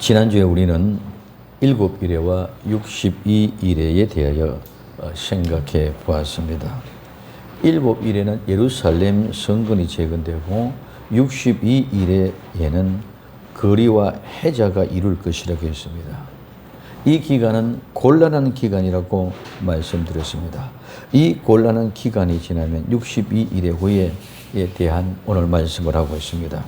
지난주에 우리는 7일에와 62일에 대하여 생각해 보았습니다. 7일에는 예루살렘 성전이 재건되고 62일에는 거리와 해자가 이룰 것이라고 했습니다. 이 기간은 곤란한 기간이라고 말씀드렸습니다. 이 곤란한 기간이 지나면 62일의 후에 대한 오늘 말씀을 하고 있습니다.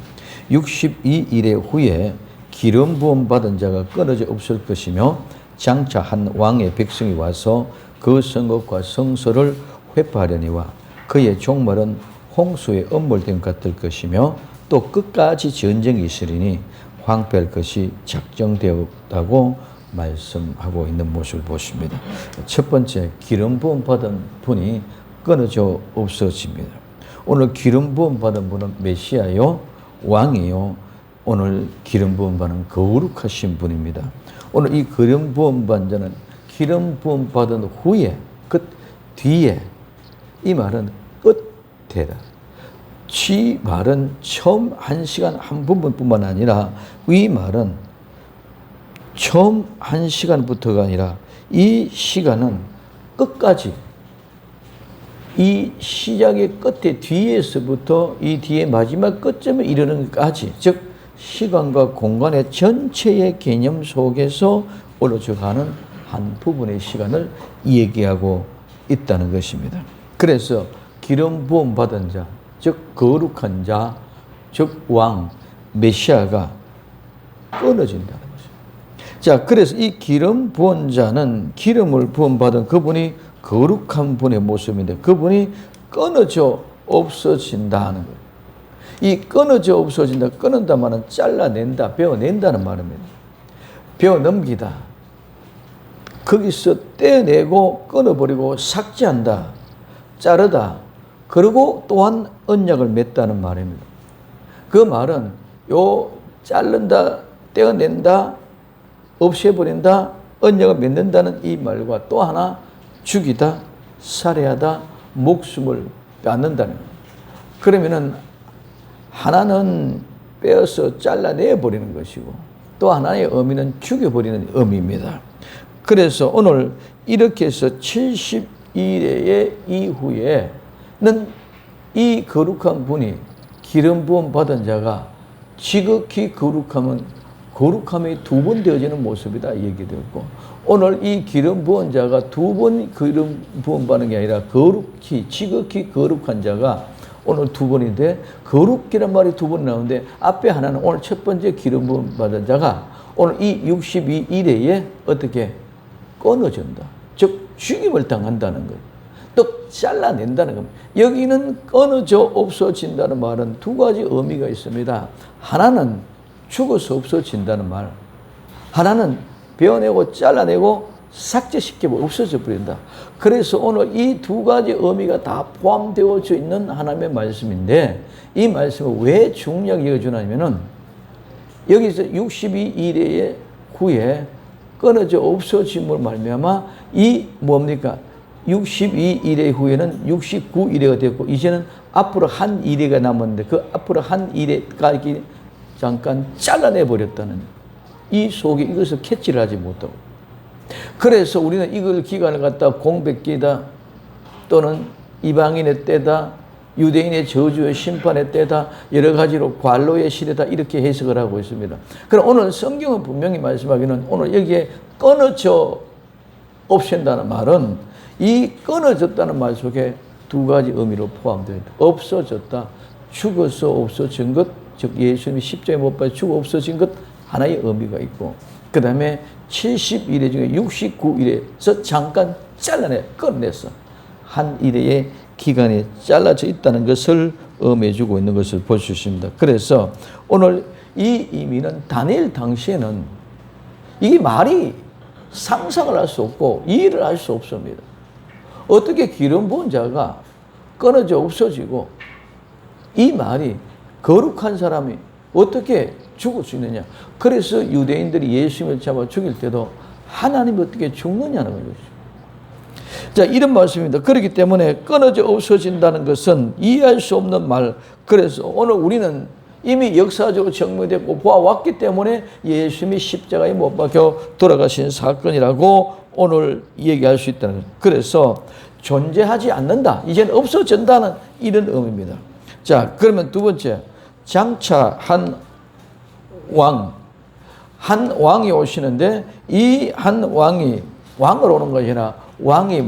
62일의 후에 기름 부음 받은 자가 끊어져 없을 것이며 장차 한 왕의 백성이 와서 그 성읍과 성소를 회파하려니와 그의 종말은 홍수의 엄몰됨 같을 것이며 또 끝까지 전쟁이 있으리니 황폐할 것이 작정되었다고 말씀하고 있는 모습을 보십니다. 첫 번째, 기름 부음 받은 분이 끊어져 없어집니다. 오늘 기름 부음 받은 분은 메시아요, 왕이요, 오늘 기름 부음 받은 거룩하신 분입니다. 오늘 이 기름 부음 받은 자는 기름 부음 받은 후에 끝 뒤에 이 말은 끝에다. 이 말은 처음 한 시간 한 부분뿐만 아니라 이 말은 처음 한 시간부터가 아니라 이 시간은 끝까지 이 시작의 끝에 뒤에서부터 이 뒤에 마지막 끝점에 이르는 것까지, 즉 시간과 공간의 전체의 개념 속에서 올라져가는 한 부분의 시간을 얘기하고 있다는 것입니다. 그래서 기름 부음 받은 자, 즉 거룩한 자, 즉 왕, 메시아가 끊어진다는 것입니다. 자, 그래서 이 기름 부은 자는 기름을 부음 받은 그분이 거룩한 분의 모습인데 그분이 끊어져 없어진다는 거예요. 이 끊어져 없어진다, 끊는다 말은 잘라낸다, 베어낸다는 말입니다. 베어넘기다. 거기서 떼내고 끊어버리고 삭제한다, 자르다. 그리고 또한 언약을 맺다는 말입니다. 그 말은 요 자른다, 떼어낸다, 없애버린다, 언약을 맺는다는 이 말과 또 하나 죽이다, 살해하다, 목숨을 빼앗는다는 거예요. 그러면은 하나는 빼어서 잘라내버리는 것이고 또 하나의 의미는 죽여버리는 의미입니다. 그래서 오늘 이렇게 해서 70일의 이후에는 이 거룩한 분이 기름 부음 받은 자가 지극히 거룩함이 두 번 되어지는 모습이다 얘기되었고, 오늘 이 기름 부은 자가 두 번 기름 부음 받는 게 아니라 지극히 거룩한 자가 오늘 두 번인데, 거룩이란 말이 두 번 나오는데 앞에 하나는 오늘 첫 번째 기름 부음 받은 자가 오늘 이 62일에 어떻게 끊어진다, 즉 죽임을 당한다는 거예요. 또 잘라낸다는 겁니다. 여기는 끊어져 없어진다는 말은 두 가지 의미가 있습니다. 하나는 죽어서 없어진다는 말, 하나는 베어내고 잘라내고 삭제시키고 없어져 버린다. 그래서 오늘 이 두 가지 의미가 다 포함되어져 있는 하나님의 말씀인데, 이 말씀을 왜 중요하게 여겨주냐면은 여기서 62일의 후에 끊어져 없어짐을 말미암아 이 뭡니까? 62일의 후에는 69일회가 됐고 이제는 앞으로 한 일회가 남았는데 그 앞으로 한 일회까지 잠깐 잘라내버렸다는 이 속에 이것을 캐치를 하지 못하고, 그래서 우리는 이걸 기간을 갖다 공백기다 또는 이방인의 때다, 유대인의 저주의 심판의 때다, 여러 가지로 관로의 시대다 이렇게 해석을 하고 있습니다. 그럼 오늘 성경은 분명히 말씀하기는 오늘 여기에 끊어져 없앤다는 말은 이 끊어졌다는 말 속에 두 가지 의미로 포함되어 있다. 없어졌다, 죽어서 없어진 것, 즉 예수님이 십자가에 못 박혀 죽어 없어진 것 하나의 의미가 있고, 그 다음에 70일의 중에 69일에서 잠깐 끊어냈어. 한 일의 기간에 잘라져 있다는 것을 의미해주고 있는 것을 볼 수 있습니다. 그래서 오늘 이 의미는 다니엘 당시에는 이 말이 상상을 할 수 없고 이해를 할 수 없습니다. 어떻게 기름 부은 자가 끊어져 없어지고 이 말이 거룩한 사람이 어떻게 죽을 수 있느냐. 그래서 유대인들이 예수님을 잡아 죽일 때도 하나님이 어떻게 죽느냐는 거죠. 자, 이런 말씀입니다. 그렇기 때문에 끊어져 없어진다는 것은 이해할 수 없는 말. 그래서 오늘 우리는 이미 역사적으로 증명됐고 보아왔기 때문에 예수님이 십자가에 못 박혀 돌아가신 사건이라고 오늘 얘기할 수 있다는 거예요. 그래서 존재하지 않는다. 이제는 없어진다는 이런 의미입니다. 자, 그러면 두 번째, 장차 한 왕이 오시는데 이 한 왕이 왕을 오는 것이 아니라 왕이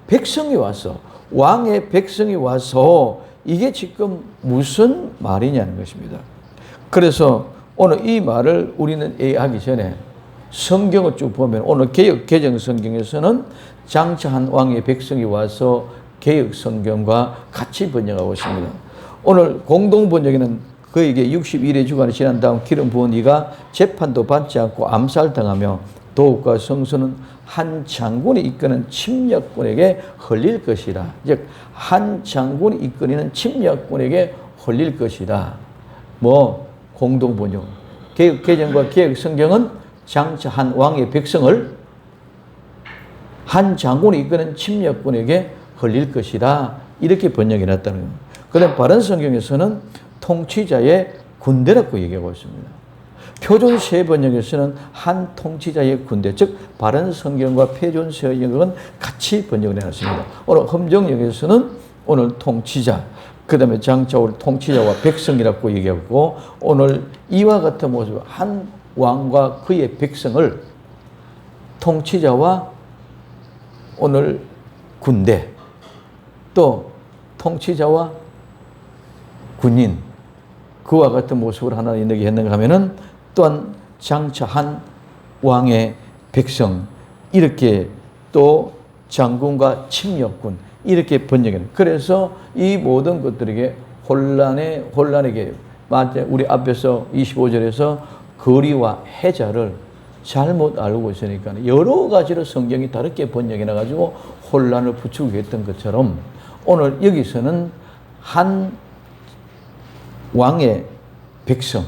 백성이 와서 왕의 백성이 와서 이게 지금 무슨 말이냐는 것입니다. 그래서 오늘 이 말을 우리는 이해하기 전에 성경을 쭉 보면 오늘 개역 개정 성경에서는 장차 한 왕의 백성이 와서 개역 성경과 같이 번역하고 있습니다. 오늘 공동 번역에는 그에게 60일의 주간이 지난 다음 기름 부은 이가 재판도 받지 않고 암살당하며 도읍과 성소는 한 장군이 이끄는 침략군에게 헐릴 것이라. 즉 한 장군이 이끌리는 침략군에게 헐릴 것이다. 공동 번역. 개역 개정과 개역 성경은 장차 한 왕의 백성을 한 장군이 이끄는 침략군에게 헐릴 것이다. 이렇게 번역해 놨다는 겁니다. 그다음 바른 성경에서는 통치자의 군대라고 얘기하고 있습니다. 표준세 번역에서는 한 통치자의 군대, 즉 바른 성경과 표준세 번역은 같이 번역을 해놨습니다. 오늘 험정역에서는 오늘 통치자, 그 다음에 장차 올 통치자와 백성이라고 얘기하고 오늘 이와 같은 모습, 한 왕과 그의 백성을 통치자와 오늘 군대, 또 통치자와 군인, 그와 같은 모습을 하나 있는가 했는가 하면은 또한 장차 한 왕의 백성, 이렇게 또 장군과 침략군, 이렇게 번역해요. 그래서 이 모든 것들에게 혼란에게 우리 앞에서 25절에서 거리와 해자를 잘못 알고 있으니까 여러 가지로 성경이 다르게 번역해 놔가지고 혼란을 부추고 했던 것처럼 오늘 여기서는 한 왕의 백성,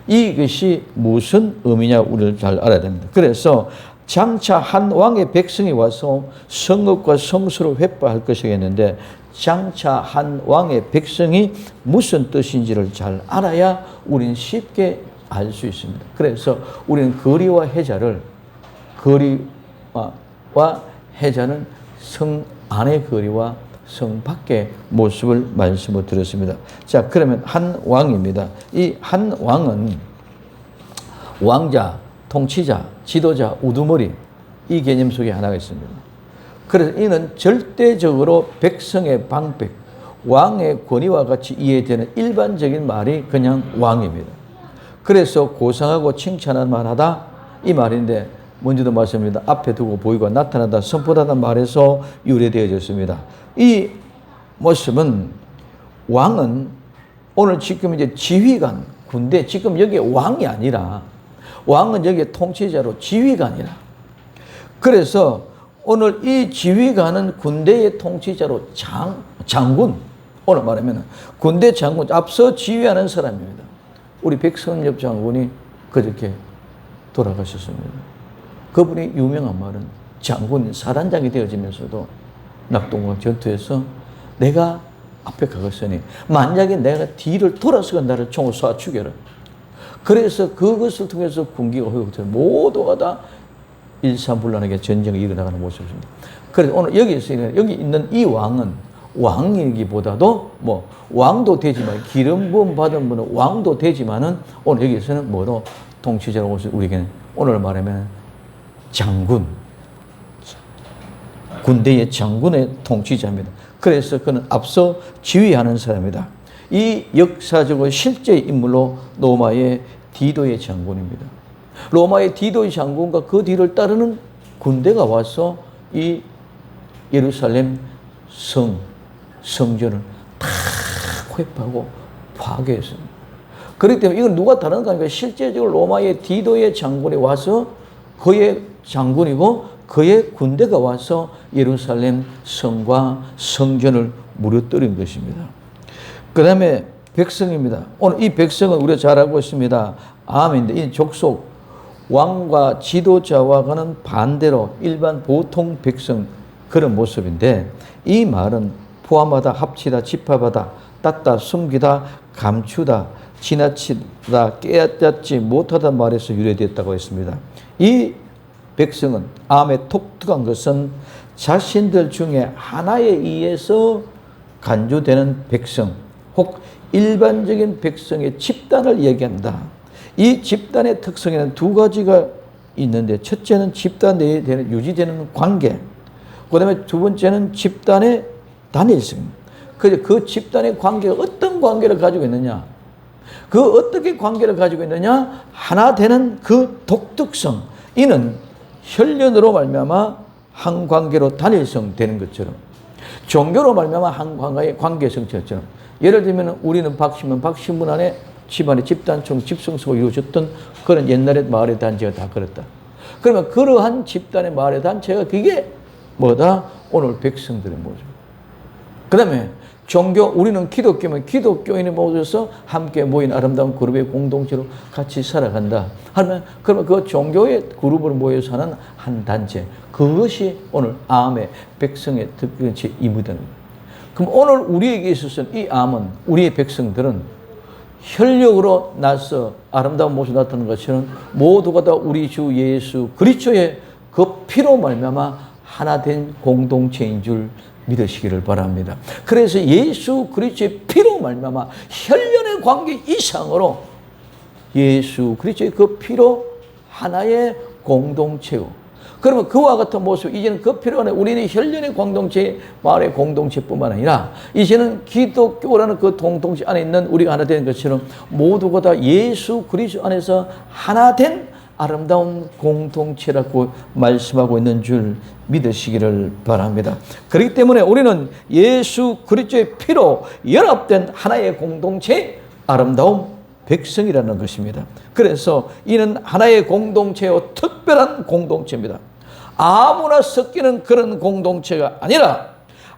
이것이 무슨 의미냐 우리를 잘 알아야 됩니다. 그래서 장차 한 왕의 백성이 와서 성읍과 성소를 회복할 것이겠는데 장차 한 왕의 백성이 무슨 뜻인지를 잘 알아야 우리는 쉽게 알 수 있습니다. 그래서 우리는 거리와 해자는 성 안의 거리와 성 밖의 모습을 말씀을 드렸습니다. 자, 그러면 한 왕입니다. 이 한 왕은 왕자, 통치자, 지도자, 우두머리, 이 개념 속에 하나가 있습니다. 그래서 이는 절대적으로 백성의 방백, 왕의 권위와 같이 이해되는 일반적인 말이 그냥 왕입니다. 그래서 고상하고 칭찬한 말하다, 이 말인데 먼저도 말씀드립니다. 앞에 두고 보이고 나타나다, 선포하다 말에서 유래되어졌습니다. 이 모습은 왕은 오늘 지금 이제 지휘관, 군대, 지금 여기 왕이 아니라 왕은 여기 통치자로 지휘관이라. 그래서 오늘 이 지휘관은 군대의 통치자로 장군, 오늘 말하면 군대 장군, 앞서 지휘하는 사람입니다. 우리 백선엽 장군이 그렇게 돌아가셨습니다. 그분이 유명한 말은 장군, 사단장이 되어지면서도 낙동강 전투에서 내가 앞에 가겠으니 만약에 내가 뒤를 돌아서가 나를 총을 쏴 죽여라. 그래서 그것을 통해서 군기가 회복되어 모두가 다 일사불란하게 전쟁이 일어나가는 모습입니다. 그래서 오늘 여기 있는 이 왕은 왕이기보다도 왕도 되지만 기름 부음 받은 분은 왕도 되지만은 오늘 여기서는 통치자라고 우리에게는 오늘 말하면 장군, 군대의 장군의 통치자입니다. 그래서 그는 앞서 지휘하는 사람이다. 이 역사적으로 실제 인물로 로마의 디도의 장군입니다. 로마의 디도의 장군과 그 뒤를 따르는 군대가 와서 이 예루살렘 성전을 다 회파하고 파괴했습니다. 그렇기 때문에 이건 누가 다른가 하니까 실제적으로 로마의 디도의 장군이 와서 그의 장군이고 그의 군대가 와서 예루살렘 성과 성전을 무너뜨린 것입니다. 그 다음에 백성입니다. 오늘 이 백성은 우리가 잘 알고 있습니다. 암인데 이 족속, 왕과 지도자와는 반대로 일반 보통 백성 그런 모습인데 이 말은 포함하다, 합치다, 집합하다, 땄다, 숨기다, 감추다, 지나치다 깨닫지 못하다는 말에서 유래됐다고 했습니다. 이 백성은 암에 독특한 것은 자신들 중에 하나에 의해서 간주되는 백성, 혹 일반적인 백성의 집단을 얘기한다. 이 집단의 특성에는 두 가지가 있는데, 첫째는 집단 내에 유지되는 관계, 그 다음에 두 번째는 집단의 단일성. 그 집단의 관계가 어떤 관계를 가지고 있느냐, 그 어떻게 관계를 가지고 있느냐, 하나 되는 그 독특성, 이는 혈연으로 말미암아 한 관계로 단일성 되는 것처럼, 종교로 말미암아 한 관계성처럼, 예를 들면 우리는 박신문 안에 집안의 집단총 집성소가 이루어졌던 그런 옛날의 마을의 단체가 다 그렇다. 그러면 그러한 집단의 마을의 단체가 그게 뭐다? 오늘 백성들의 모습. 그 다음에 종교, 우리는 기독교면 기독교인이 모여서 함께 모인 아름다운 그룹의 공동체로 같이 살아간다 하면, 그러면 그 종교의 그룹으로 모여서 하는 한 단체, 그것이 오늘 암의 백성의 특징이 이무되는 거예요. 그럼 오늘 우리에게 있어서는 이 암은, 우리의 백성들은 혈력으로 나서 아름다운 모습 나타나는 것처럼 모두가 다 우리 주 예수 그리스도의 그 피로 말미암아 하나 된 공동체인 줄 믿으시기를 바랍니다. 그래서 예수 그리스도의 피로 말미암아 혈연의 관계 이상으로 예수 그리스도의 그 피로 하나의 공동체고, 그러면 그와 같은 모습, 이제는 그 피로 안에 우리는 혈연의 공동체, 마을의 공동체뿐만 아니라 이제는 기독교라는 그 공동체 안에 있는 우리가 하나 되는 것처럼 모두가 다 예수 그리스도 안에서 하나 된 아름다운 공동체라고 말씀하고 있는 줄 믿으시기를 바랍니다. 그렇기 때문에 우리는 예수 그리스도의 피로 연합된 하나의 공동체, 아름다운 백성이라는 것입니다. 그래서 이는 하나의 공동체요, 특별한 공동체입니다. 아무나 섞이는 그런 공동체가 아니라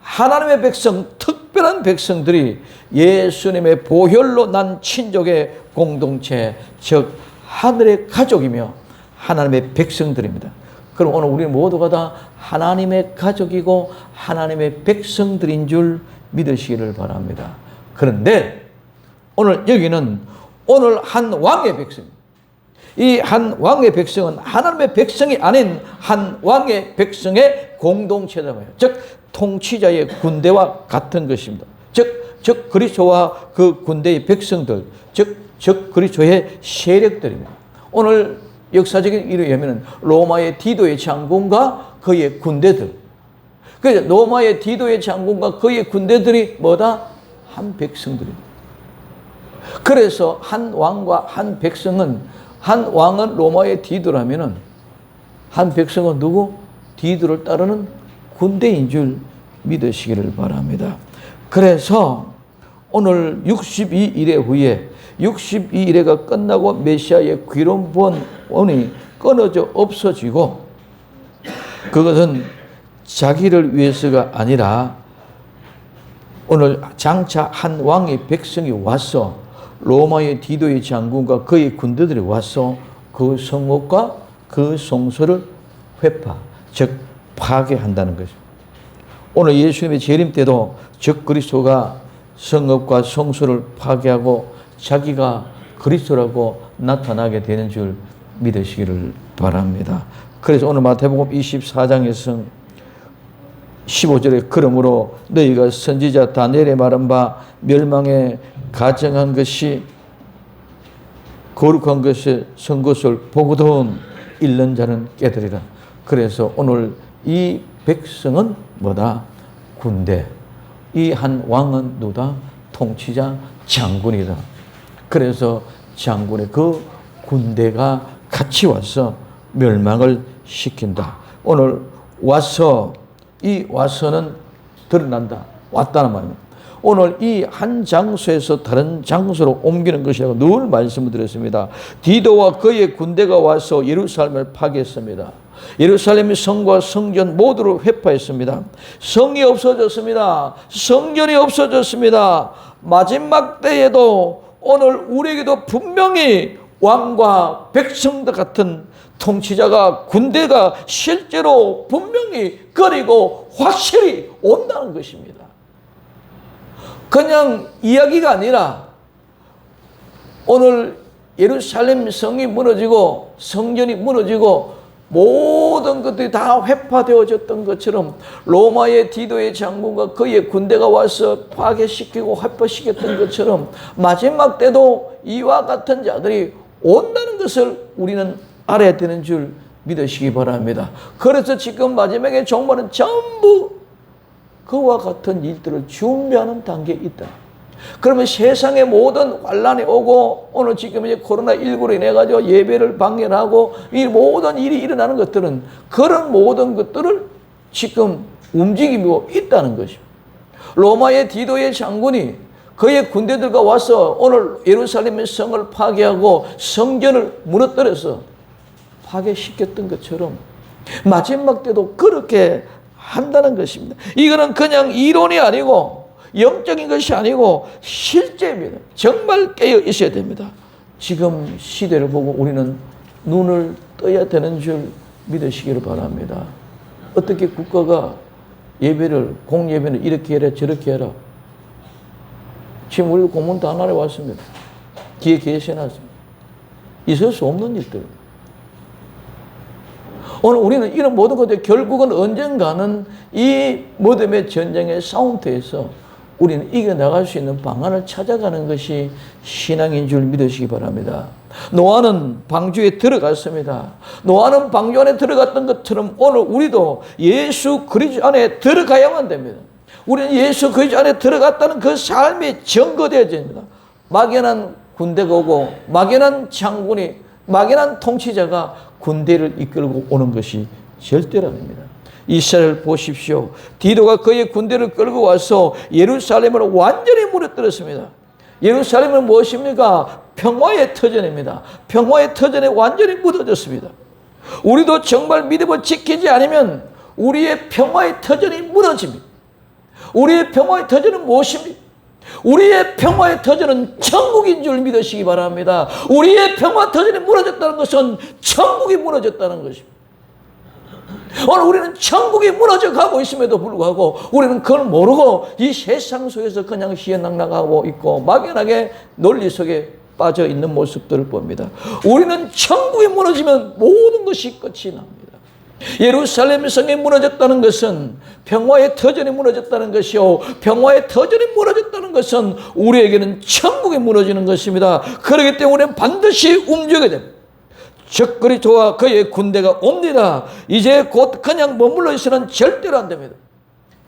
하나님의 백성, 특별한 백성들이 예수님의 보혈로 난 친족의 공동체, 즉 하늘의 가족이며 하나님의 백성들입니다. 그럼 오늘 우리 모두가 다 하나님의 가족이고 하나님의 백성들인 줄 믿으시기를 바랍니다. 그런데 오늘 여기는 오늘 한 왕의 백성, 이 한 왕의 백성은 하나님의 백성이 아닌 한 왕의 백성의 공동체다 말이에요. 즉 통치자의 군대와 같은 것입니다. 즉 그리스도와 그 군대의 백성들, 즉 그리스도의 세력들입니다. 오늘 역사적인 이유에 의하면 로마의 디도의 장군과 그의 군대들, 그래서 로마의 디도의 장군과 그의 군대들이 뭐다? 한 백성들입니다. 그래서 한 왕과 한 백성은, 한 왕은 로마의 디도라면은 한 백성은 누구? 디도를 따르는 군대인 줄 믿으시기를 바랍니다. 그래서 오늘 62일의 후에 62일회가 끝나고 메시아의 귀론본이 끊어져 없어지고, 그것은 자기를 위해서가 아니라 오늘 장차 한 왕의 백성이 와서 로마의 디도의 장군과 그의 군대들이 와서 그 성읍과 그 성소를 회파, 즉 파괴한다는 것입니다. 오늘 예수님의 재림 때도 즉 그리스도가 성읍과 성소를 파괴하고 자기가 그리스도라고 나타나게 되는 줄 믿으시기를 바랍니다. 그래서 오늘 마태복음 24장에서 15절에 그러므로 너희가 선지자 다니엘의 말한 바 멸망에 가정한 것이 거룩한 것의 선것을 보거든 읽는 자는 깨달으리라. 그래서 오늘 이 백성은 뭐다? 군대. 이 한 왕은 누구다? 통치자, 장군이다. 그래서 장군의 그 군대가 같이 와서 멸망을 시킨다. 오늘 와서, 이 와서는 드러난다. 왔다는 말입니다. 오늘 이 한 장소에서 다른 장소로 옮기는 것이라고 늘 말씀을 드렸습니다. 디도와 그의 군대가 와서 예루살렘을 파괴했습니다. 예루살렘의 성과 성전 모두를 회파했습니다. 성이 없어졌습니다. 성전이 없어졌습니다. 마지막 때에도 오늘 우리에게도 분명히 왕과 백성들 같은 통치자가, 군대가 실제로 분명히 그리고 확실히 온다는 것입니다. 그냥 이야기가 아니라 오늘 예루살렘 성이 무너지고 성전이 무너지고 모든 것들이 다 회파되어졌던 것처럼 로마의 디도의 장군과 그의 군대가 와서 파괴시키고 회파시켰던 것처럼 마지막 때도 이와 같은 자들이 온다는 것을 우리는 알아야 되는 줄 믿으시기 바랍니다. 그래서 지금 마지막에 종말은 전부 그와 같은 일들을 준비하는 단계에 있다. 그러면 세상의 모든 환란이 오고 오늘 지금 이제 코로나19로 인해 가지고 예배를 방해하고 이 모든 일이 일어나는 것들은 그런 모든 것들을 지금 움직이고 있다는 것입니다. 로마의 디도의 장군이 그의 군대들과 와서 오늘 예루살렘의 성을 파괴하고 성전을 무너뜨려서 파괴시켰던 것처럼 마지막 때도 그렇게 한다는 것입니다. 이거는 그냥 이론이 아니고 영적인 것이 아니고 실제입니다. 정말 깨어 있어야 됩니다. 지금 시대를 보고 우리는 눈을 떠야 되는 줄 믿으시기를 바랍니다. 어떻게 국가가 예배를, 공예배는 이렇게 해라 저렇게 해라. 지금 우리 공문 단안에 왔습니다. 뒤에 게시해놨습니다. 있을 수 없는 일들. 오늘 우리는 이런 모든 것들 결국은 언젠가는 이 무덤의 전쟁의 싸움터에서 우리는 이겨나갈 수 있는 방안을 찾아가는 것이 신앙인 줄 믿으시기 바랍니다. 노아는 방주에 들어갔습니다. 노아는 방주 안에 들어갔던 것처럼 오늘 우리도 예수 그리스도 안에 들어가야만 됩니다. 우리는 예수 그리스도 안에 들어갔다는 그 삶이 증거되어집니다. 막연한 군대가 오고 막연한 장군이 막연한 통치자가 군대를 이끌고 오는 것이 절대로 아닙니다. 이스라엘 보십시오. 디도가 그의 군대를 끌고 와서 예루살렘을 완전히 무너뜨렸습니다. 예루살렘은 무엇입니까? 평화의 터전입니다. 평화의 터전에 완전히 묻어졌습니다. 우리도 정말 믿음을 지키지 않으면 우리의 평화의 터전이 무너집니다. 우리의 평화의 터전은 무엇입니까? 우리의 평화의 터전은 천국인 줄 믿으시기 바랍니다. 우리의 평화 터전이 무너졌다는 것은 천국이 무너졌다는 것입니다. 오늘 우리는 천국이 무너져 가고 있음에도 불구하고 우리는 그걸 모르고 이 세상 속에서 그냥 희어낙낙하고 있고 막연하게 논리 속에 빠져 있는 모습들을 봅니다. 우리는 천국이 무너지면 모든 것이 끝이 납니다. 예루살렘 성이 무너졌다는 것은 평화의 터전이 무너졌다는 것이요, 평화의 터전이 무너졌다는 것은 우리에게는 천국이 무너지는 것입니다. 그렇기 때문에 우리는 반드시 움직여야 됩니다. 적 그리스도와 그의 군대가 옵니다. 이제 곧 그냥 머물러 있어는 절대로 안 됩니다.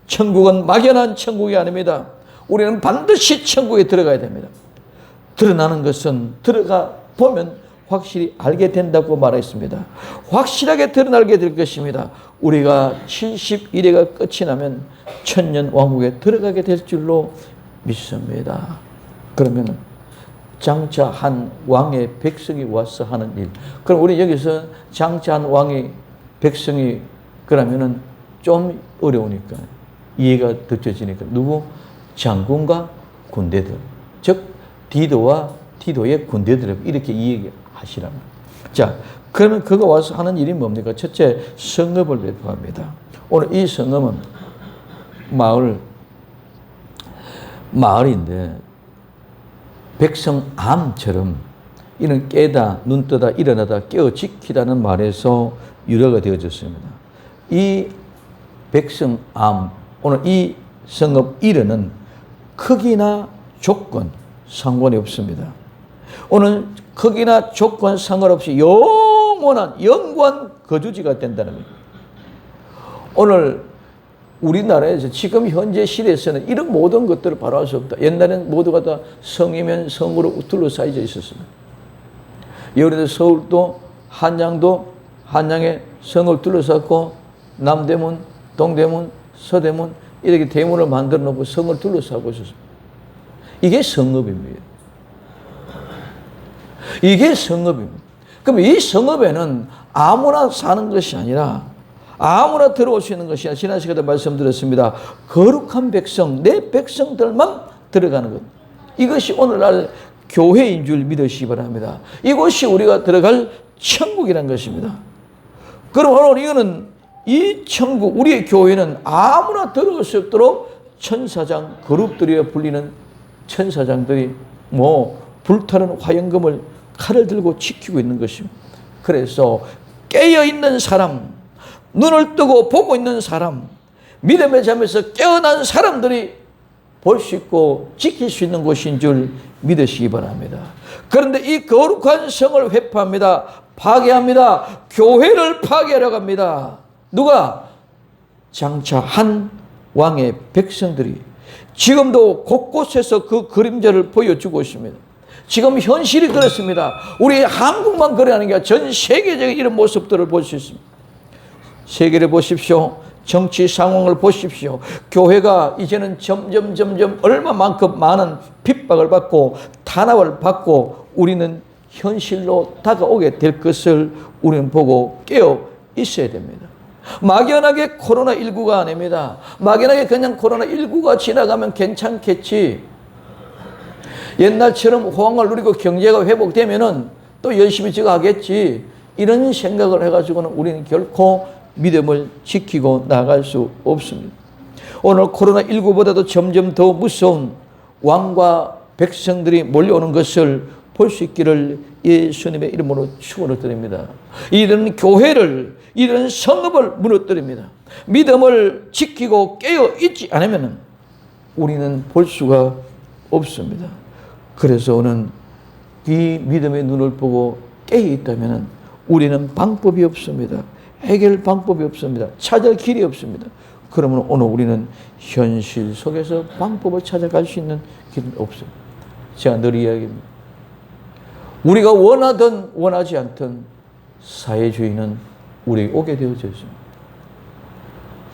천국은 막연한 천국이 아닙니다. 우리는 반드시 천국에 들어가야 됩니다. 드러나는 것은 들어가 보면 확실히 알게 된다고 말했습니다. 확실하게 드러나게 될 것입니다. 우리가 70일회가 끝이 나면 천년 왕국에 들어가게 될 줄로 믿습니다. 그러면 장차한 왕의 백성이 와서 하는 일. 그럼 우리 여기서 장차한 왕의 백성이 그러면은 좀 어려우니까 이해가 늦춰지니까 누구? 장군과 군대들. 즉 디도와 디도의 군대들 이렇게 이해하시라는. 자, 그러면 그가 와서 하는 일이 뭡니까? 첫째, 성읍을 배포합니다. 오늘 이 성읍은 마을인데 백성 암처럼 이는 깨다, 눈뜨다, 일어나다, 깨어 지키다는 말에서 유래가 되어졌습니다. 이 백성 암, 오늘 이 성읍 이르는 크기나 조건 상관이 없습니다. 오늘 크기나 조건 상관없이 영원한 거주지가 된다는 겁니다. 오늘 우리나라에서 지금 현재 시대에서는 이런 모든 것들을 바라볼 수 없다. 옛날에는 모두가 다 성이면 성으로 둘러싸여져 있었습니다. 예를 들어 서울도 한양에 성을 둘러쌌고 남대문, 동대문, 서대문 이렇게 대문을 만들어 놓고 성을 둘러싸고 있었습니다. 이게 성읍입니다. 이게 성읍입니다. 그럼 이 성읍에는 아무나 사는 것이 아니라 아무나 들어올 수 있는 것이 아니라 지난 시간에 말씀드렸습니다. 거룩한 백성, 내 백성들만 들어가는 것. 이것이 오늘날 교회인 줄 믿으시기 바랍니다. 이곳이 우리가 들어갈 천국이란 것입니다. 그럼 오늘 이거는 이 천국, 우리의 교회는 아무나 들어올 수 없도록 천사장, 그룹들이라 불리는 천사장들이 불타는 화영금을 칼을 들고 지키고 있는 것입니다. 그래서 깨어있는 사람, 눈을 뜨고 보고 있는 사람, 믿음의 잠에서 깨어난 사람들이 볼 수 있고 지킬 수 있는 곳인 줄 믿으시기 바랍니다. 그런데 이 거룩한 성을 회파합니다. 파괴합니다. 교회를 파괴하려고 합니다. 누가? 장차 한 왕의 백성들이 지금도 곳곳에서 그 그림자를 보여주고 있습니다. 지금 현실이 그렇습니다. 우리 한국만 그래하는 게 아니라 전 세계적인 이런 모습들을 볼 수 있습니다. 세계를 보십시오. 정치 상황을 보십시오. 교회가 이제는 점점 얼마만큼 많은 핍박을 받고 탄압을 받고 우리는 현실로 다가오게 될 것을 우리는 보고 깨어 있어야 됩니다. 막연하게 코로나19가 아닙니다. 막연하게 그냥 코로나19가 지나가면 괜찮겠지. 옛날처럼 호황을 누리고 경제가 회복되면은 또 열심히 지가 하겠지. 이런 생각을 해가지고는 우리는 결코 믿음을 지키고 나갈 수 없습니다. 오늘 코로나19보다도 점점 더 무서운 왕과 백성들이 몰려오는 것을 볼 수 있기를 예수님의 이름으로 축원을 드립니다. 이들은 교회를, 이들은 성읍을 무너뜨립니다. 믿음을 지키고 깨어 있지 않으면 우리는 볼 수가 없습니다. 그래서 오늘 이 믿음의 눈을 보고 깨어 있다면 우리는 방법이 없습니다. 해결 방법이 없습니다. 찾을 길이 없습니다. 그러면 오늘 우리는 현실 속에서 방법을 찾아갈 수 있는 길은 없습니다. 제가 늘 이야기합니다. 우리가 원하든 원하지 않든 사회주의는 우리에게 오게 되어져 있습니다.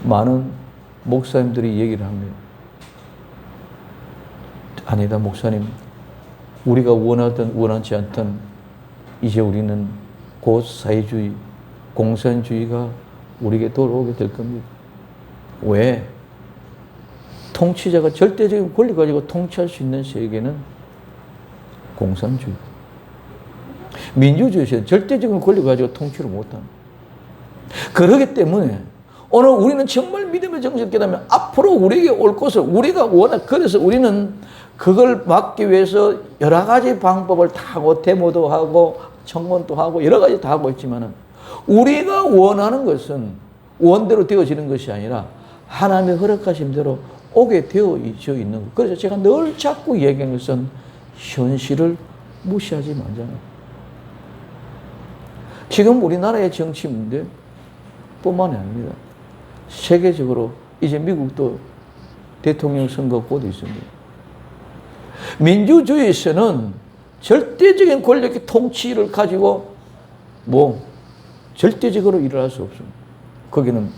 많은 목사님들이 얘기를 합니다. 아니다, 목사님. 우리가 원하든 원하지 않든 이제 우리는 곧 사회주의, 공산주의가 우리에게 돌아오게 될 겁니다. 왜? 통치자가 절대적인 권리 가지고 통치할 수 있는 세계는 공산주의. 민주주의에서는 절대적인 권리 가지고 통치를 못합니다. 그렇기 때문에 오늘 우리는 정말 믿음의 정신을 깨닫으면 앞으로 우리에게 올 것을 우리가 그래서 우리는 그걸 막기 위해서 여러 가지 방법을 다 하고 데모도 하고 청원도 하고 여러 가지 다 하고 있지만은 우리가 원하는 것은 원대로 되어지는 것이 아니라 하나님의 허락하신 대로 오게 되어져 있는 것. 그래서 제가 늘 자꾸 얘기하는 것은 현실을 무시하지 말자는. 지금 우리나라의 정치 문제 뿐만이 아닙니다. 세계적으로 이제 미국도 대통령 선거 곧 있습니다. 민주주의에서는 절대적인 권력의 통치를 가지고 절대적으로 일어날 수 없습니다. 거기는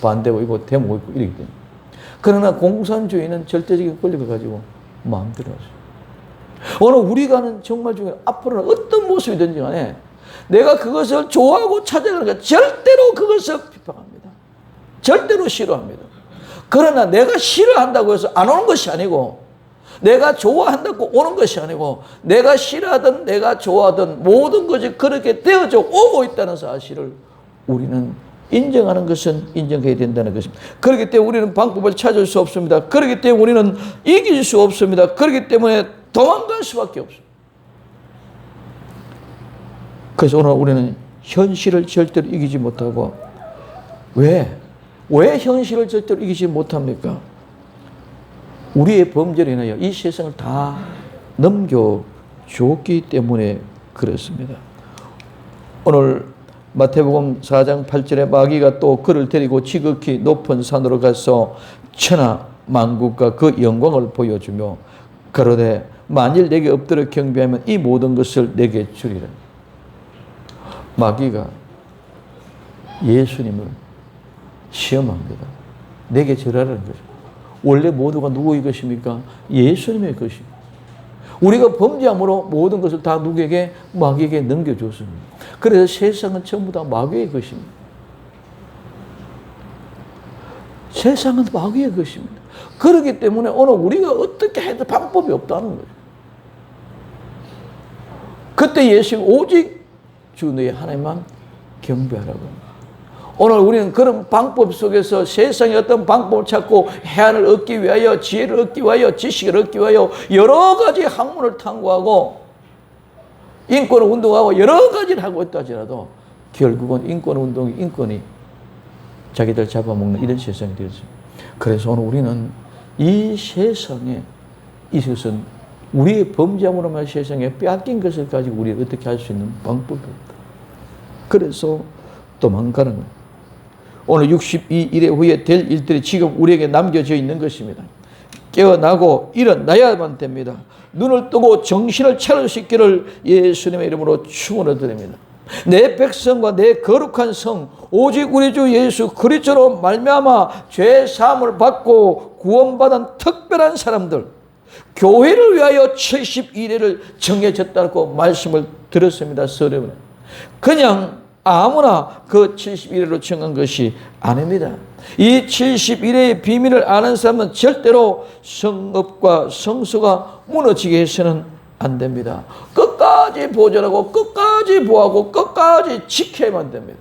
반대고 있고 데모고 있고 이렇기 때문에. 그러나 공산주의는 절대적인 권력을 가지고 마음대로 하죠. 오늘 우리가는 정말 중요해. 앞으로는 어떤 모습이든지 간에 내가 그것을 좋아하고 찾아가는 것 절대로 그것을 비판합니다. 절대로 싫어합니다. 그러나 내가 싫어한다고 해서 안 오는 것이 아니고 내가 좋아한다고 오는 것이 아니고 내가 싫어하든 내가 좋아하든 모든 것이 그렇게 되어져 오고 있다는 사실을 우리는 인정하는 것은 인정해야 된다는 것입니다. 그렇기 때문에 우리는 방법을 찾을 수 없습니다. 그렇기 때문에 우리는 이길 수 없습니다. 그렇기 때문에 도망갈 수밖에 없습니다. 그래서 오늘 우리는 현실을 절대로 이기지 못하고 왜 현실을 절대로 이기지 못합니까? 우리의 범죄로 인하여 이 세상을 다 넘겨줬기 때문에 그렇습니다. 오늘 마태복음 4장 8절에 마귀가 또 그를 데리고 지극히 높은 산으로 가서 천하 만국과 그 영광을 보여주며 그러되 만일 내게 엎드려 경배하면 이 모든 것을 내게 주리라. 마귀가 예수님을 시험합니다. 내게 절하라는 거죠. 원래 모두가 누구의 것입니까? 예수님의 것입니다. 우리가 범죄함으로 모든 것을 다 누구에게? 마귀에게 넘겨줬습니다. 그래서 세상은 전부 다 마귀의 것입니다. 세상은 마귀의 것입니다. 그렇기 때문에 오늘 우리가 어떻게 해도 방법이 없다는 거죠. 그때 예수님 오직 주 너의 하나님만 경배하라고. 오늘 우리는 그런 방법 속에서 세상의 어떤 방법을 찾고 해안을 얻기 위하여 지혜를 얻기 위하여 지식을 얻기 위하여 여러 가지 학문을 탐구하고 인권 운동하고 여러 가지를 하고 있다 하더라도 결국은 인권이 자기들 잡아먹는 이런 세상이 되었습니다. 그래서 오늘 우리는 이 세상에 있어서는 우리의 범죄함으로만 세상에 빼앗긴 것을 가지고 우리가 어떻게 할 수 있는 방법이 없다. 그래서 도망가는 거예요. 오늘 62일의 후에 될 일들이 지금 우리에게 남겨져 있는 것입니다. 깨어나고 일어나야만 됩니다. 눈을 뜨고 정신을 차릴 수 있기를 예수님의 이름으로 축원을 드립니다. 내 백성과 내 거룩한 성 오직 우리 주 예수 그리스도로 말미암아 죄 사함을 받고 구원받은 특별한 사람들, 교회를 위하여 70일을 정해졌다고 말씀을 들었습니다. 서령은 그냥 아무나 그 71회로 정한 것이 아닙니다. 이 71회의 비밀을 아는 사람은 절대로 성읍과 성소가 무너지게 해서는 안 됩니다. 끝까지 보존하고 끝까지 보호하고 끝까지 지켜야만 됩니다.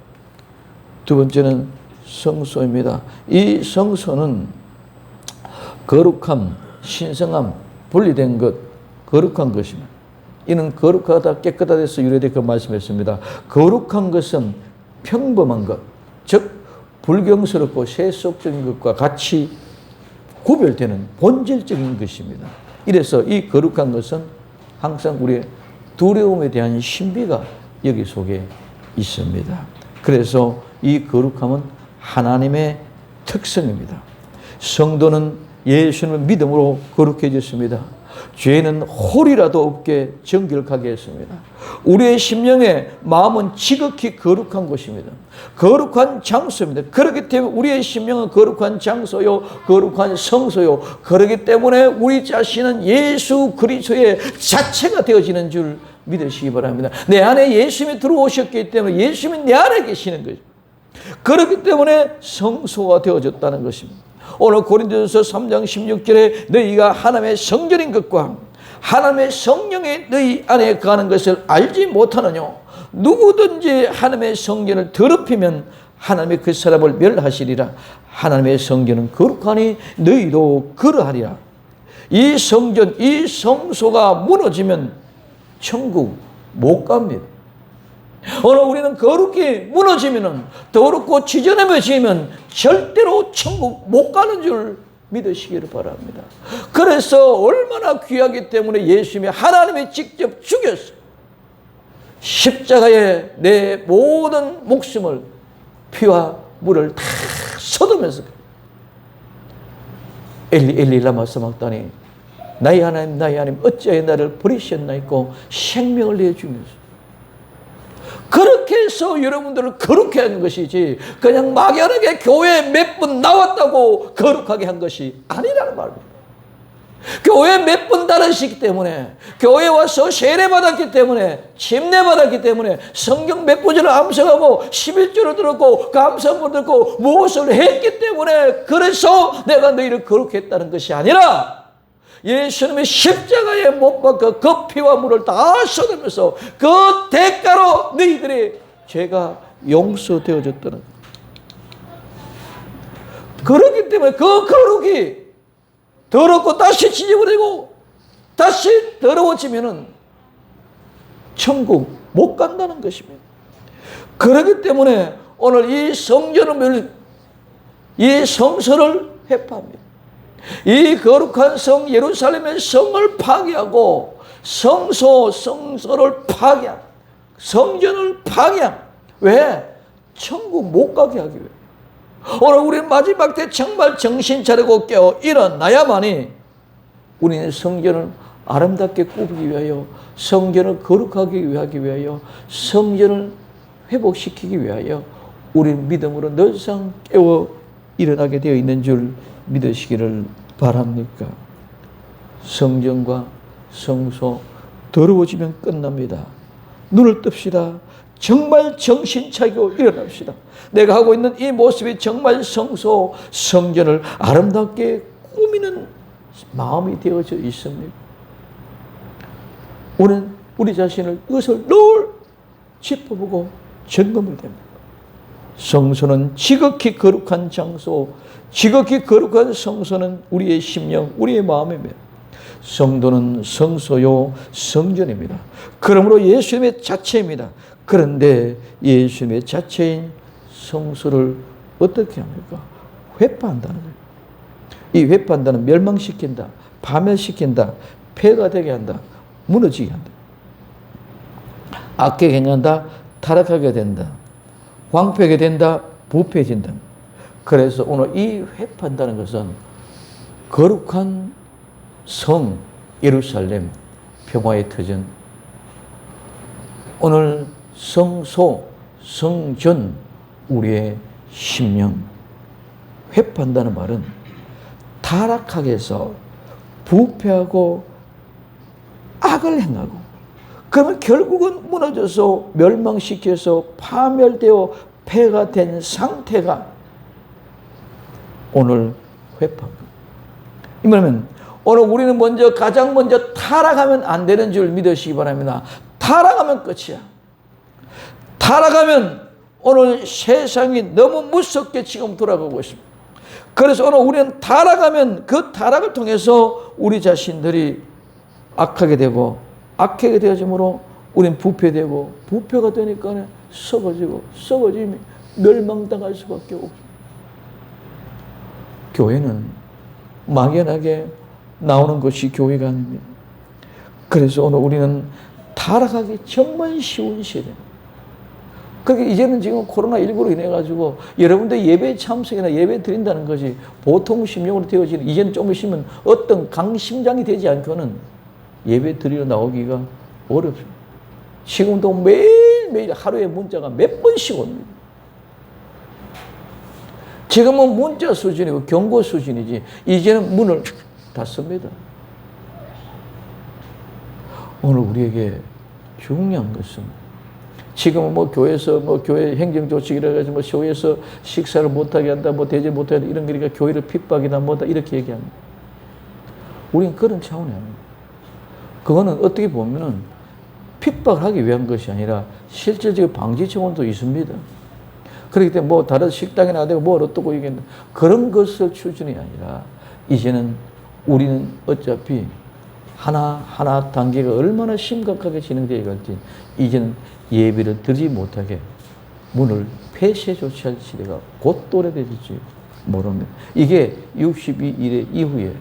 두 번째는 성소입니다. 이 성소는 거룩함, 신성함, 분리된 것, 거룩한 것입니다. 이는 거룩하다 깨끗하다 해서 유래되 그 말씀했습니다. 거룩한 것은 평범한 것, 즉 불경스럽고 세속적인 것과 같이 구별되는 본질적인 것입니다. 이래서 이 거룩한 것은 항상 우리의 두려움에 대한 신비가 여기 속에 있습니다. 그래서 이 거룩함은 하나님의 특성입니다. 성도는 예수님을 믿음으로 거룩해졌습니다. 죄는 홀이라도 없게 정결하게 했습니다. 우리의 심령의 마음은 지극히 거룩한 곳입니다. 거룩한 장소입니다. 그렇기 때문에 우리의 심령은 거룩한 장소요, 거룩한 성소요. 그렇기 때문에 우리 자신은 예수 그리스도의 자체가 되어지는 줄 믿으시기 바랍니다. 내 안에 예수님이 들어오셨기 때문에 예수님이 내 안에 계시는 거죠. 그렇기 때문에 성소가 되어졌다는 것입니다. 오늘 고린도전서 3장 16절에 너희가 하나님의 성전인 것과 하나님의 성령이 너희 안에 거하는 것을 알지 못하느냐. 누구든지 하나님의 성전을 더럽히면 하나님이 그 사람을 멸하시리라. 하나님의 성전은 거룩하니 너희도 그러하리라. 이 성전, 이 성소가 무너지면 천국 못 갑니다. 오늘 우리는 거룩히 무너지면, 더럽고 지저분해지면 절대로 천국 못 가는 줄 믿으시기를 바랍니다. 그래서 얼마나 귀하기 때문에 예수님이 하나님이 직접 죽였어요. 십자가에 내 모든 목숨을 피와 물을 다 쏟으면서 엘리 엘리 라마 사박다니 나의 하나님 어찌하여 나를 버리셨나이고 생명을 내주면서 그렇게 해서 여러분들을 거룩해 하는 것이지 그냥 막연하게 교회에 몇 번 나왔다고 거룩하게 한 것이 아니라는 말입니다. 교회에 몇 번 다니시기 때문에 교회에 와서 세례받았기 때문에 침례받았기 때문에 성경 몇 구절을 암송하고 11조를 들었고 감사문을 듣고 무엇을 했기 때문에 그래서 내가 너희를 거룩했다는 것이 아니라 예수님의 십자가에 못 박혀 그 피와 물을 다 쏟으면서 그 대가로 너희들의 죄가 용서되어졌다는 거예요. 그렇기 때문에 그 거룩이 더럽고 다시 지저분해지고 다시 더러워지면은 천국 못 간다는 것입니다. 그렇기 때문에 오늘 이 성전을 이 성소를 회파합니다. 이 거룩한 성 예루살렘의 성을 파괴하고 성소를 파괴한 성전을 파괴한 왜? 천국 못 가게 하기 위해. 오늘 우리는 마지막 때 정말 정신 차리고 깨어 일어나야만이 우리는 성전을 아름답게 꾸미기 위하여 성전을 거룩하게 하기 위하여 성전을 회복시키기 위하여 우리는 믿음으로 늘상 깨어 일어나게 되어 있는 줄 믿으시기를 바랍니까? 성전과 성소 더러워지면 끝납니다. 눈을 뜹시다. 정말 정신 차리고 일어납시다. 내가 하고 있는 이 모습이 정말 성소, 성전을 아름답게 꾸미는 마음이 되어져 있습니다. 우리는 우리 자신을 이것을 늘 짚어보고 점검을 됩니다. 성소는 지극히 거룩한 장소, 지극히 거룩한 성소는 우리의 심령, 우리의 마음입니다. 성도는 성소요 성전입니다. 그러므로 예수님의 자체입니다. 그런데 예수님의 자체인 성소를 어떻게 합니까? 회파한다는 거예요. 이 회파한다는 멸망시킨다, 파멸시킨다, 폐가 되게 한다, 무너지게 한다. 악하게 행한다, 타락하게 된다, 황폐하게 된다, 부패해진다. 그래서 오늘 이 회파한다는 것은 거룩한 성 예루살렘 평화의 터전, 오늘 성소 성전 우리의 심령. 회파한다는 말은 타락하게 해서 부패하고 악을 행하고, 그러면 결국은 무너져서 멸망시켜서 파멸되어 폐가 된 상태가 오늘 회파입니다. 이 말은 오늘 우리는 가장 먼저 타락하면 안 되는 줄 믿으시기 바랍니다. 타락하면 끝이야. 타락하면 오늘 세상이 너무 무섭게 지금 돌아가고 있습니다. 그래서 오늘 우리는 타락하면 그 타락을 통해서 우리 자신들이 악하게 되고, 악하게 되어짐으로 우리는 부패되고, 부패가 되니까 썩어지고, 썩어지면 멸망당할 수밖에 없습니다. 교회는 막연하게 나오는 것이 교회가 아닙니다. 그래서 오늘 우리는 타락하기 정말 쉬운 시대입니다. 그러니까 이제는 지금 코로나19로 인해가지고 여러분들 예배 참석이나 예배 드린다는 것이 보통 심령으로 되어지는, 이제는 좀 있으면 어떤 강심장이 되지 않고는 예배 드리러 나오기가 어렵습니다. 지금도 매일매일 하루에 문자가 몇 번씩 옵니다. 지금은 문자 수준이고 경고 수준이지, 이제는 문을 닫습니다. 오늘 우리에게 중요한 것은, 지금은 교회에서 교회 행정조치기라 해가지고 교회에서 식사를 못하게 한다, 대제 못하게 한다, 이런 거니까 교회를 핍박이다, 뭐다, 이렇게 얘기합니다. 우리는 그런 차원이 아닙니다. 그거는 어떻게 보면은 핍박하기 위한 것이 아니라 실질적인 방지 차원도 있습니다. 그렇기 때문에 다른 식당이나 되고 어떻고 이게 그런 것을 추진이 아니라, 이제는 우리는 어차피 하나하나 단계가 얼마나 심각하게 진행되어 갈지, 이제는 예배를 드리지 못하게 문을 폐쇄 조치할 시대가 곧 도래될지 모릅니다. 이게 62일의 이후에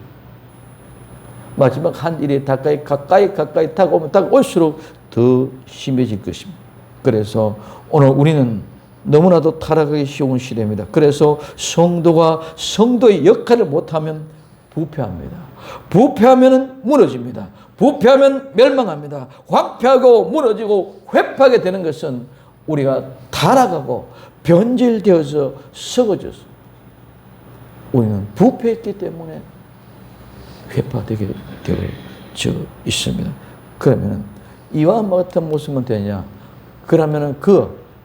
마지막 한 일에 가까이 다가올수록 더 심해질 것입니다. 그래서 오늘 우리는 너무나도 타락하기 쉬운 시대입니다. 그래서 성도가 성도의 역할을 못하면 부패합니다. 부패하면 무너집니다. 부패하면 멸망합니다. 황폐하고 무너지고 회파하게 되는 것은 우리가 타락하고 변질되어서 썩어져서 우리는 부패했기 때문에 회파되게 되어져 있습니다. 그러면 이와 같은 모습은 되냐? 그러면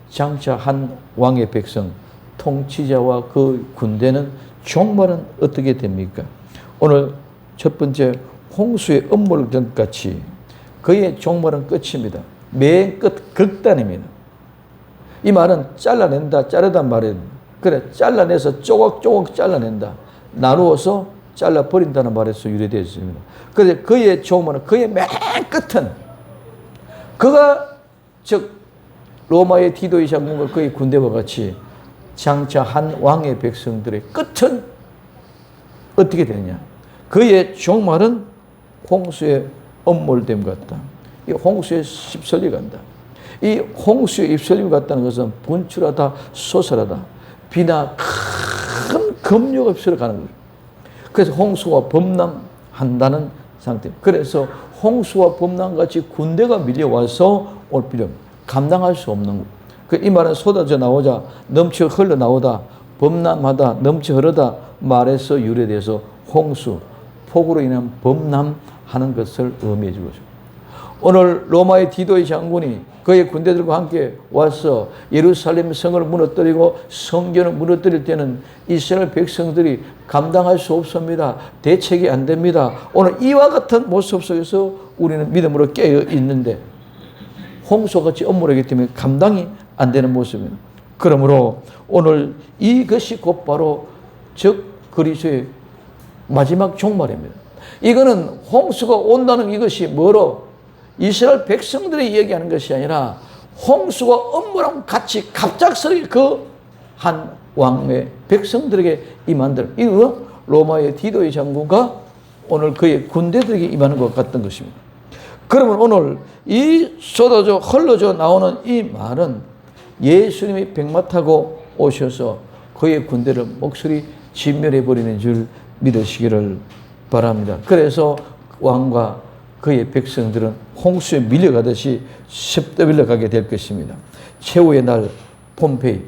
장차 한 왕의 백성, 통치자와 그 군대는 종말은 어떻게 됩니까? 오늘 첫 번째, 홍수의 음모론같이 그의 종말은 끝입니다. 맨 끝 극단입니다. 이 말은 잘라낸다, 자르단 말이에요. 그래, 잘라내서 조각조각 잘라낸다, 나누어서 잘라버린다는 말에서 유래되어 있습니다. 그래서 그의 종말은, 그의 맨 끝은, 그가 즉 로마의 디도의 장군과 그의 군대와 같이 장차 한 왕의 백성들의 끝은 어떻게 되느냐? 그의 종말은 홍수의 엄몰됨 같다. 이 홍수의 휩쓸려 간다. 이 홍수의 휩쓸림 같다는 것은 분출하다, 솟아나다, 비나 큰 급류가 휩쓸려 가는 거예요. 그래서 홍수와 범람한다는 상태. 그래서 홍수와 범람같이 군대가 밀려와서 올 필요, 감당할 수 없는 거. 이 말은 쏟아져 나오자, 넘쳐 흘러 나오다, 범람하다, 넘쳐 흐르다 말에서 유래돼서 홍수, 폭우로 인한 범람하는 것을 의미해 주고 있습니다. 오늘 로마의 디도의 장군이 그의 군대들과 함께 와서 예루살렘 성을 무너뜨리고 성전을 무너뜨릴 때는 이스라엘 백성들이 감당할 수 없습니다. 대책이 안 됩니다. 오늘 이와 같은 모습 속에서 우리는 믿음으로 깨어 있는데 홍수같이 엄물하기 때문에 감당이 안 되는 모습입니다. 그러므로 오늘 이것이 곧바로 즉 그리스도의 마지막 종말입니다. 이거는 홍수가 온다는 이것이 뭐로? 이스라엘 백성들이 얘기하는 것이 아니라 홍수가 엄무랑 같이 갑작스럽게 그 한 왕의 백성들에게 임한들. 이거 로마의 디도의 장군과 오늘 그의 군대들에게 임하는 것 같던 것입니다. 그러면 오늘 이 쏟아져 흘러져 나오는 이 말은 예수님이 백마 타고 오셔서 그의 군대를 목소리 진멸해 버리는 줄 믿으시기를 바랍니다. 그래서 왕과 그의 백성들은 홍수에 밀려가듯이 습도 밀려가게 될 것입니다. 최후의 날 폼페이,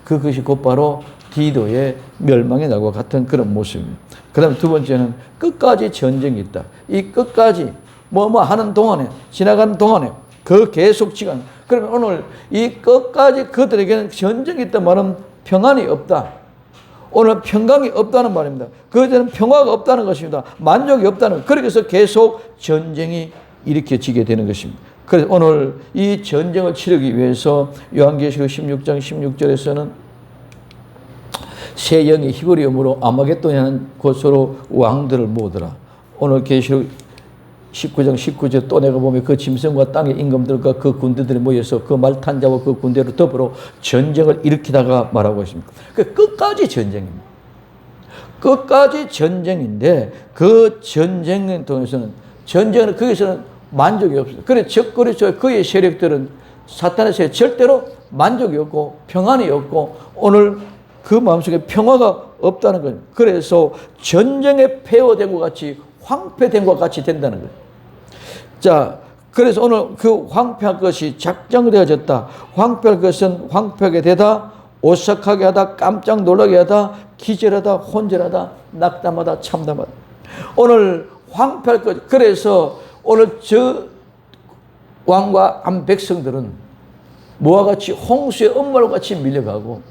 그것이 곧바로 디도의 멸망의 날과 같은 그런 모습입니다. 그 다음에 두 번째는 끝까지 전쟁이 있다. 이 끝까지 뭐뭐 하는 동안에, 지나가는 동안에 그 계속 시간. 그러면 오늘 이 끝까지 그들에게는 전쟁이 있단 말은 평안이 없다. 오늘 평강이 없다는 말입니다. 그들은 평화가 없다는 것입니다. 만족이 없다는, 그래서 계속 전쟁이 일으켜지게 되는 것입니다. 그래서 오늘 이 전쟁을 치르기 위해서 요한계시록 16장 16절에서는 새 영이 히브리어로 아마겟돈이라는 곳으로 왕들을 모으더라. 오늘 계시록 19장 19절 또 내가 보면 그 짐승과 땅의 임금들과 그 군대들이 모여서 그 말 탄 자와 그 군대로 더불어 전쟁을 일으키다가 말하고 있습니다. 그 끝까지 전쟁입니다. 끝까지 전쟁인데 그 전쟁을 통해서는 전쟁은 거기서는 만족이 없어요. 그래 적그리스도의 그의 세력들은 사탄의 세력 절대로 만족이 없고 평안이 없고 오늘 그 마음속에 평화가 없다는 거예요. 그래서 전쟁에 폐허된 것 같이 황폐된 것 같이 된다는 거예요. 자, 그래서 오늘 그 황폐할 것이 작정되어졌다. 황폐할 것은 황폐하게 되다, 오싹하게 하다, 깜짝 놀라게 하다, 기절하다, 혼절하다, 낙담하다, 참담하다. 오늘 황폐할 것. 그래서 오늘 저 왕과 안 백성들은 뭐와 같이 홍수의 엄마와 같이 밀려가고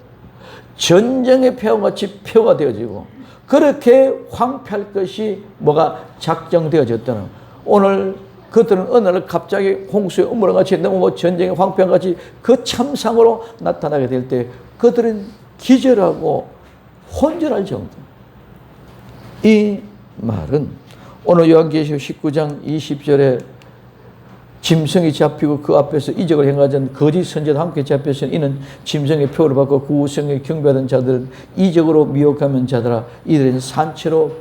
전쟁의 폐허와 같이 폐허가 되어지고 그렇게 황폐할 것이 뭐가 작정되어졌다는. 오늘 그들은 어느 날 갑자기 홍수의 음모와 같이 너무 전쟁의 황폐와 같이 그 참상으로 나타나게 될 때 그들은 기절하고 혼절할 정도. 이 말은 오늘 요한계시록 19장 20절에 짐승이 잡히고 그 앞에서 이적을 행하던 거짓 선지자와 함께 잡혀서 이는 짐승의 표를 받고 그 우성에 경배하던 자들은 이적으로 미혹하는 자들아 이들은 산채로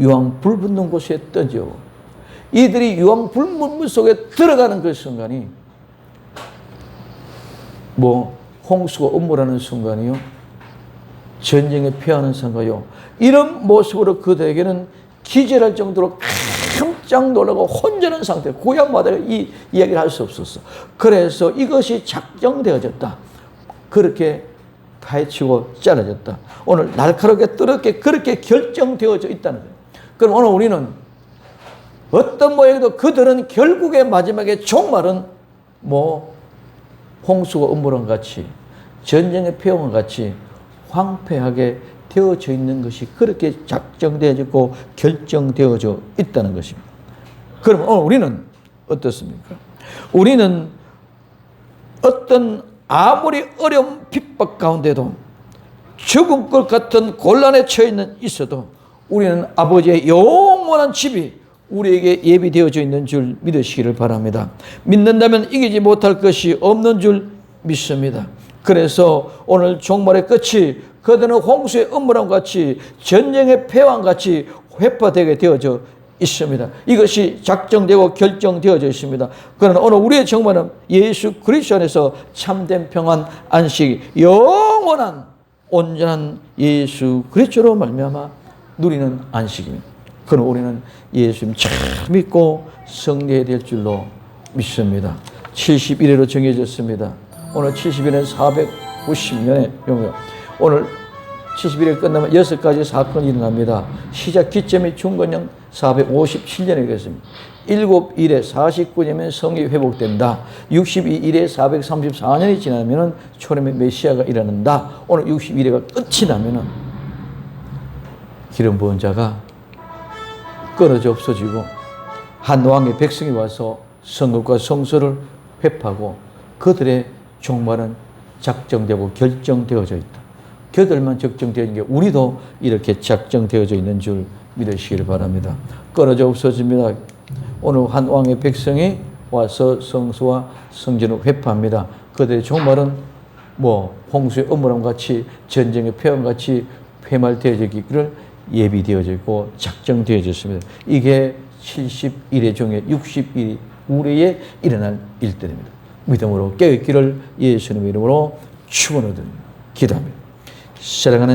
유황 불 붙는 곳에 던져. 이들이 유황 불문 속에 들어가는 그 순간이 뭐 홍수가 음모라는 순간이요, 전쟁에 피하는 순간이요, 이런 모습으로 그들에게는 기절할 정도로 깜짝 놀라고 혼전한 상태, 고향마다 이 이야기를 할 수 없었어. 그래서 이것이 작정되어졌다. 그렇게 파헤치고 잘라졌다. 오늘 날카롭게 뜨겁게 그렇게 결정되어져 있다는 거예요. 그럼 오늘 우리는 어떤 모양도 그들은 결국에 마지막에 종말은 뭐 홍수가 음모론 같이 전쟁의 폐허와 같이 황폐하게 되어져 있는 것이 그렇게 작정되어지고 결정되어져 있다는 것입니다. 그럼 오늘 우리는 어떻습니까? 우리는 어떤 아무리 어려운 핍박 가운데도 죽을 것 같은 곤란에 처해 있어도 우리는 아버지의 영원한 집이 우리에게 예비되어져 있는 줄 믿으시기를 바랍니다. 믿는다면 이기지 못할 것이 없는 줄 믿습니다. 그래서 오늘 종말의 끝이 그들은 홍수의 음모함과 같이 전쟁의 패왕 같이 회파되게 되어져 있습니다. 이것이 작정되고 결정되어져 있습니다. 그러나 오늘 우리의 정말은 예수 그리스도 안에서 참된 평안, 안식, 영원한 온전한 예수 그리스도로 말미암아 누리는 안식입니다. 그러나 우리는 예수님 잘 믿고 승리해야 될 줄로 믿습니다. 71회로 정해졌습니다. 오늘 71회는 490년의 용요. 오늘 71회 끝나면 6가지 사건이 일어납니다. 시작 기점이 중건령 457년에 되겠습니다. 7일에 49년이면 성이 회복된다. 62일에 434년이 지나면 초림의 메시아가 일어난다. 오늘 61회가 끝이 나면 기름 부은 자가 끊어져 없어지고 한 왕의 백성이 와서 성읍과 성소를 회파하고 그들의 종말은 작정되고 결정되어져 있다. 그들만 작정되어 있는 게 우리도 이렇게 작정되어져 있는 줄 믿으시기를 바랍니다. 끊어져 없어집니다. 오늘 한 왕의 백성이 와서 성소와 성전을 회파합니다. 그들의 종말은 홍수의 어머람 같이 전쟁의 폐왕 같이 회말되어지기를 예비되어져 있고 작정되어졌습니다. 이게 70일의 중에 60일이 우리에 일어날 일들입니다. 믿음으로 깨어있기를 예수님의 이름으로 축원하옵니다. 기도합니다. 사랑하는